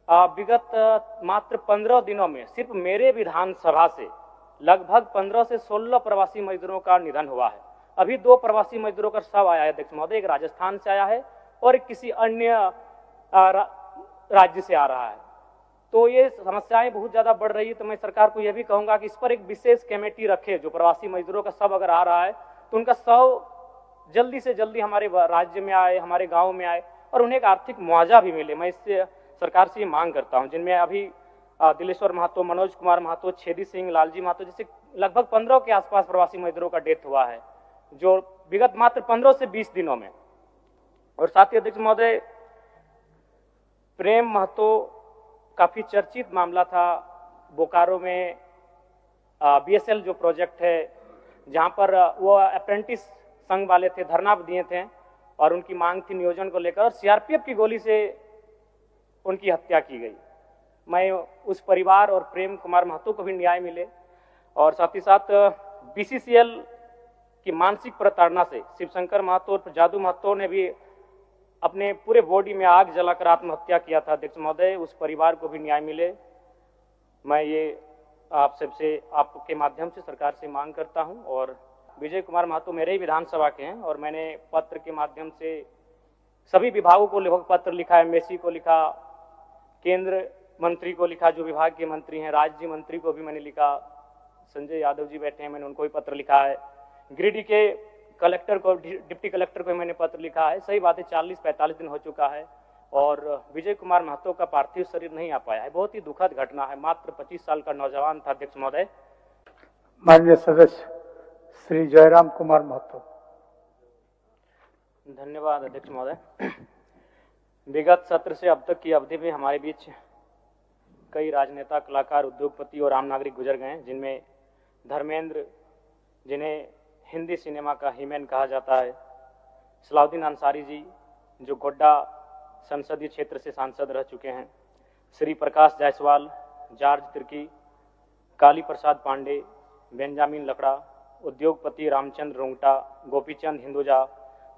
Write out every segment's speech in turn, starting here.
विगत मात्र 15 दिनों में सिर्फ मेरे विधानसभा से लगभग 15 से 16 प्रवासी मजदूरों का निधन हुआ है। अभी 2 प्रवासी मजदूरों का शव आया है अध्यक्ष महोदय, एक राजस्थान से आया है और एक किसी अन्य राज्य से आ रहा है। तो ये समस्याएं बहुत ज्यादा बढ़ रही है। तो मैं सरकार को यह भी कहूंगा कि इस पर एक विशेष कमेटी रखे। जो प्रवासी मजदूरों का शव अगर आ रहा है तो उनका शव जल्दी से जल्दी हमारे राज्य में आए, हमारे गांव में आए और उन्हें एक आर्थिक मुआवजा भी मिले। मैं इससे सरकार से ये मांग करता हूं, जिनमें अभी दिलेश्वर महतो, मनोज कुमार महतो, छेदी सिंह, लालजी महतो जैसे लगभग 15 के आसपास प्रवासी मजदूरों का डेथ हुआ है, जो विगत मात्र 15 से 20 दिनों में। और साथ ही अध्यक्ष महोदय, प्रेम महतो काफी चर्चित मामला था बोकारो में, बीएसएल जो प्रोजेक्ट है, जहां पर वो अप्रेंटिस संघ वाले थे, धरना दिए थे और उनकी मांग थी नियोजन को लेकर, और सीआरपीएफ की गोली से उनकी हत्या की गई। मैं उस परिवार और प्रेम कुमार महतो को भी न्याय मिले। और साथ ही साथ बीसीसीएल की मानसिक प्रताड़ना से शिवशंकर महतो और जादू महतो ने भी अपने पूरे बॉडी में आग जलाकर आत्महत्या किया था। अध्यक्ष महोदय, उस परिवार को भी न्याय मिले। मैं ये आप सबसे, आपके माध्यम से सरकार से मांग करता हूं। और विजय कुमार महतो मेरे ही विधानसभा के हैं और मैंने पत्र के माध्यम से सभी विभागों को लगभग पत्र लिखा है। एमएससी को लिखा, केंद्र मंत्री को लिखा, जो विभाग के मंत्री हैं, राज्य मंत्री को भी मैंने लिखा, संजय यादव जी बैठे हैं, मैंने उनको भी पत्र लिखा है। गिरिडीह के कलेक्टर को, डिप्टी कलेक्टर को मैंने पत्र लिखा है। सही बात है, 40-45 दिन हो चुका है और विजय कुमार महतो का पार्थिव शरीर नहीं आ पाया है। बहुत ही दुखद घटना है। मात्र 25 साल का नौजवान था। अध्यक्ष महोदय, माननीय सदस्य श्री जयराम कुमार महतो। धन्यवाद अध्यक्ष महोदय। विगत सत्र से अब तक की अवधि में हमारे बीच कई राजनेता, कलाकार, उद्योगपति और आम नागरिक गुजर गए हैं, जिनमें धर्मेंद्र, जिन्हें हिंदी सिनेमा का हीमैन कहा जाता है, सलाउद्दीन अंसारी जी, जो गोड्डा संसदीय क्षेत्र से सांसद रह चुके हैं, श्री प्रकाश जायसवाल, जॉर्ज तिर्की, काली प्रसाद पांडे, बेंजामिन लकड़ा, उद्योगपति रामचंद्र रोंगटा, गोपीचंद हिंदुजा,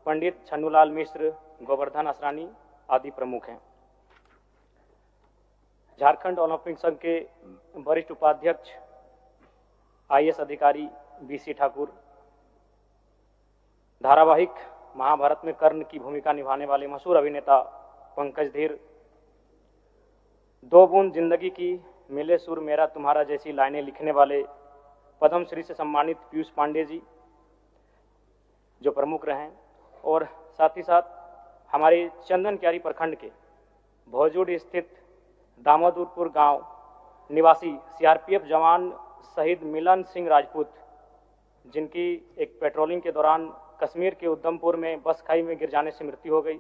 पंडित छन्नूलाल मिश्र, गोवर्धन असरानी आदि प्रमुख हैं। झारखंड ओलंपिक संघ के वरिष्ठ उपाध्यक्ष आईएएस अधिकारी बीसी ठाकुर, धारावाहिक महाभारत में कर्ण की भूमिका निभाने वाले मशहूर अभिनेता पंकज धीर, 2 बूंद जिंदगी की, मिले सुर मेरा तुम्हारा जैसी लाइनें लिखने वाले पद्मश्री से सम्मानित पीयूष पांडे जी, जो प्रमुख रहे। और साथ ही साथ हमारे चंदन क्यारी प्रखंड के भौजूड स्थित दामोदरपुर गांव निवासी सीआरपीएफ जवान शहीद मिलन सिंह राजपूत, जिनकी एक पेट्रोलिंग के दौरान कश्मीर के उधमपुर में बस खाई में गिर जाने से मृत्यु हो गई।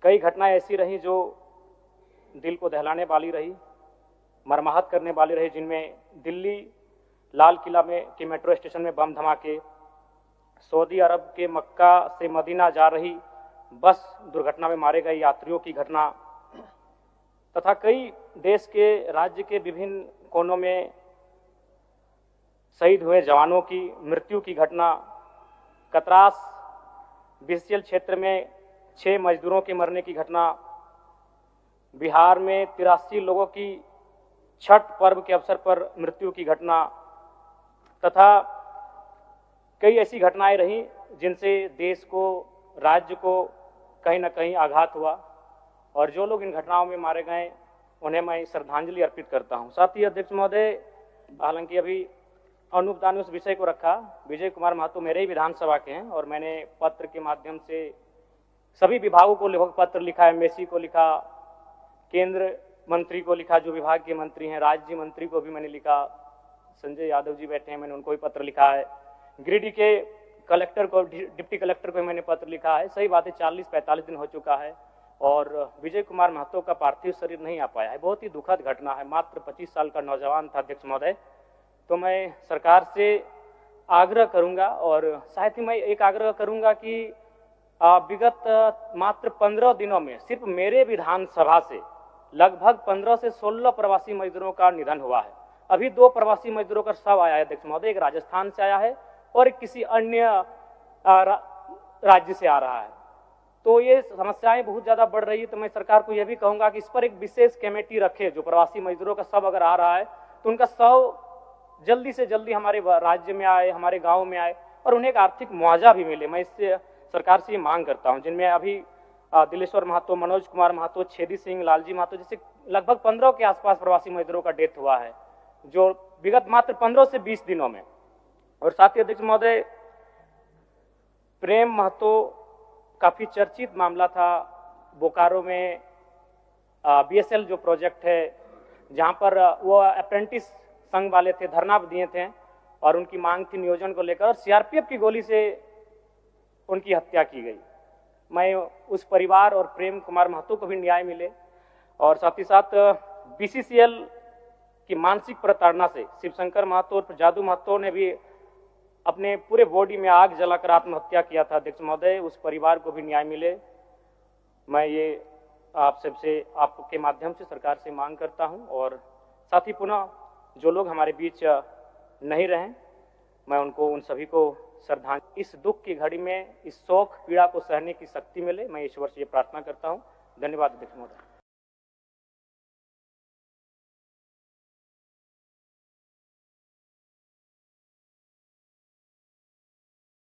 कई घटनाएं ऐसी रही जो दिल को दहलाने वाली रही, मर्माहत करने वाली रही, जिनमें दिल्ली लाल किला में के मेट्रो स्टेशन में बम धमाके, सऊदी अरब के मक्का से मदीना जा रही बस दुर्घटना में मारे गए यात्रियों की घटना, तथा कई देश के, राज्य के विभिन्न कोनों में शहीद हुए जवानों की मृत्यु की घटना, कतरास बीसीएल क्षेत्र में 6 मजदूरों के मरने की घटना, बिहार में 83 लोगों की छठ पर्व के अवसर पर मृत्यु की घटना, तथा कई ऐसी घटनाएं रही जिनसे देश को, राज्य को कहीं न कहीं आघात हुआ। और जो लोग इन घटनाओं में मारे गए उन्हें मैं श्रद्धांजलि अर्पित करता हूं। साथ ही अध्यक्ष महोदय, हालांकि अभी अनुप ने उस विषय को रखा, विजय कुमार महतो मेरे ही विधानसभा के हैं और मैंने पत्र के माध्यम से सभी विभागों को लगभग पत्र लिखा है। एमएससी को लिखा, केंद्र मंत्री को लिखा, जो विभाग के मंत्री हैं, राज्य मंत्री को भी मैंने लिखा, संजय यादव जी बैठे हैं, मैंने उनको भी पत्र लिखा है। गिरिडीह के कलेक्टर को, डिप्टी कलेक्टर को मैंने पत्र लिखा है। सही बात है, 40-45 दिन हो चुका है और विजय कुमार महतो का पार्थिव शरीर नहीं आ पाया है। बहुत ही दुखद घटना है। मात्र 25 साल का नौजवान था। अध्यक्ष महोदय, तो मैं सरकार से आग्रह करूंगा और साथ ही मैं एक आग्रह करूंगा कि विगत मात्र 15 दिनों में सिर्फ मेरे विधानसभा से लगभग 15 से 16 प्रवासी मजदूरों का निधन हुआ है। अभी 2 प्रवासी मजदूरों का शव आया है अध्यक्ष महोदय, एक राजस्थान से आया है और एक किसी अन्य राज्य से आ रहा है। तो ये समस्याएं बहुत ज़्यादा बढ़ रही है। तो मैं सरकार को यह भी कहूँगा कि इस पर एक विशेष कमेटी रखे, जो प्रवासी मजदूरों का शव अगर आ रहा है तो उनका शव जल्दी से जल्दी हमारे राज्य में आए, हमारे गांव में आए और उन्हें एक आर्थिक मुआवजा भी मिले। मैं इससे सरकार से ये मांग करता हूं, जिनमें अभी दिलेश्वर महतो, मनोज कुमार महतो, छेदी सिंह, लालजी महतो जैसे लगभग 15 के आसपास प्रवासी मजदूरों का डेथ हुआ है, जो विगत मात्र 15 से 20 दिनों में। और साथ ही अध्यक्ष महोदय, प्रेम महतो काफी चर्चित मामला था बोकारो में, बीएसएल जो प्रोजेक्ट है, जहां पर वो अप्रेंटिस संघ वाले थे, धरना दिए थे और उनकी मांग थी नियोजन को लेकर, और सीआरपीएफ की गोली से उनकी हत्या की गई। मैं उस परिवार और प्रेम कुमार महतो को भी न्याय मिले। और साथ ही साथ बीसीसीएल की मानसिक प्रताड़ना से शिवशंकर महतो और जादू महतो ने भी अपने पूरे बॉडी में आग जलाकर आत्महत्या किया था। अध्यक्ष महोदय, उस परिवार को भी न्याय मिले। मैं ये आप सबसे, आपके माध्यम से सरकार से मांग करता हूं। और साथ ही पुनः जो लोग हमारे बीच नहीं रहे, मैं उनको, उन सभी को श्रद्धांजलि। इस दुख की घड़ी में इस शोक पीड़ा को सहने की शक्ति मिले, मैं ईश्वर से ये प्रार्थना करता हूं। धन्यवाद अध्यक्ष महोदय।